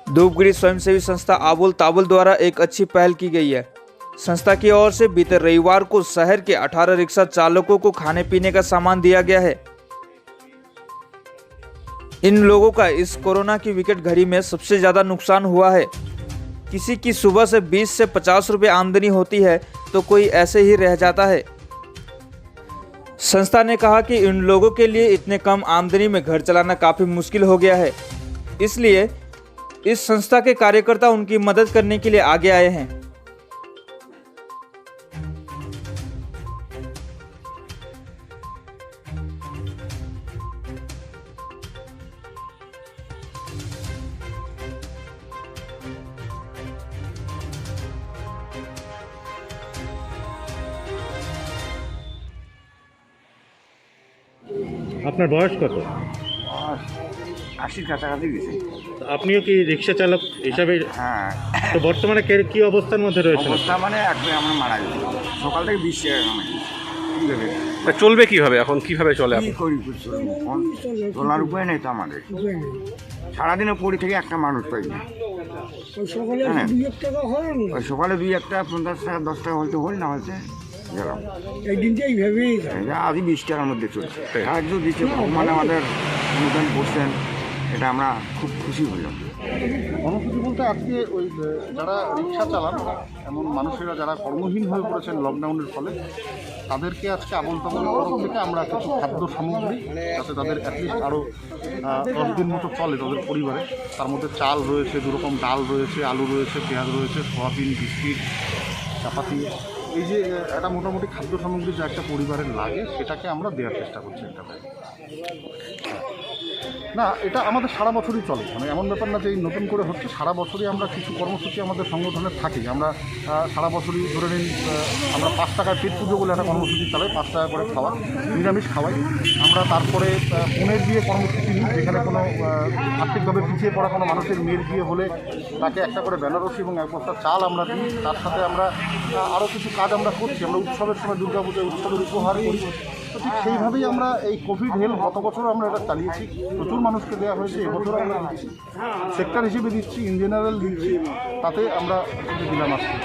धूपगढ़ी स्वयंसेवी संस्था आबुल ताबुल द्वारा एक अच्छी पहल की गई है। संस्था की ओर से बीते रविवार को शहर के 18 रिक्शा चालकों को खाने पीने का सामान दिया गया है। इन लोगों का इस कोरोना की विकट घड़ी में सबसे ज्यादा नुकसान हुआ है। किसी की सुबह से 20 से 50 रुपए आमदनी होती है तो कोई ऐसे ही रह जाता है। संस्था ने कहा कि इन लोगों के लिए इतने कम आमदनी में घर चलाना काफी मुश्किल हो गया है, इसलिए इस संस्था के कार्यकर्ता उनकी मदद करने के लिए आगे आए हैं। আপনার বয়স কত? 80-র কাছাকাছি গেছে। আপনিও কি রিক্সা চালক হিসাবে? হ্যাঁ, তো বর্তমানে কি অবস্থার মধ্যে রয়েছেন? অবস্থা মানে একবার আমরা মারা গেছি। সকাল থেকে 20 টাকা কামাই। কীভাবে চলবে কিভাবে এখন, কিভাবে চলে কী আপনি? করি চলার উপায় নেই তো আমাদের। সারাদিনে পড়ি থেকে একটা মানুষ পাই না। হ্যাঁ, ওই সকালে 2-1 টাকা 50 টাকা 10 টাকা হয়তো হল না হয়েছে গেলাম। এই দিনটা এইভাবেই আজই 20 টাকার মধ্যে চলছে। সাহায্য দিচ্ছে মানে আমাদের অনুদান করছেন, এটা আমরা খুব খুশি হলাম। কর্মসূচি বলতে আজকে ওই যারা রিক্সা চালান এমন মানুষেরা যারা কর্মহীন হয়ে পড়েছেন লকডাউনের ফলে, তাদেরকে আজকে আবুল তাবুলের তরফ থেকে আমরা কিছু খাদ্য সামগ্রী যাতে তাদের অ্যাটলিস্ট আরও 10 দিন মতো চলে তাদের পরিবারে, তার মধ্যে চাল রয়েছে, 2 রকম ডাল রয়েছে, আলু রয়েছে, পেঁয়াজ রয়েছে, সোয়াবিন, বিস্কিট, চাপাতি, এই যে একটা মোটামুটি খাদ্য সামগ্রী যা একটা পরিবারের লাগে সেটাকে আমরা দেওয়ার চেষ্টা করছি একটা ব্যাপারে। না, এটা আমাদের সারা বছরই চলে, মানে এমন ব্যাপার না যে এই নতুন করে হচ্ছে, সারা বছরই আমরা কিছু কর্মসূচি আমাদের সংগঠনের থাকে। আমরা সারা বছরই ধরে নিন আমরা 5 টাকার পেট পুজো বলে একটা কর্মসূচি চালাই, 5 টাকা করে খাওয়া, নিরামিষ খাওয়াই আমরা। তারপরে বোনের বিয়ে কর্মসূচি নিই, যেখানে কোনো আর্থিকভাবে পিছিয়ে পড়া কোনো মানুষের মেয়ের বিয়ে হলে তাকে একটা করে বেনারসি এবং 1 বস্তা চাল আমরা দিই। তার সাথে আমরা আরও কিছু কাজ আমরা করছি। আমরা উৎসবের সময় দুর্গাপূজায় উৎসবের উপহার করি। তো ঠিক সেইভাবেই আমরা এই কোভিড হেল্প গত বছরও আমরা এটা চালিয়েছি, প্রচুর মানুষকে দেওয়া হয়েছে, এবছরও আমরা দিচ্ছি, সেক্টর হিসেবে দিচ্ছি, ইন জেনারেল দিচ্ছি, তাতে আমরা দিলাম আসছি।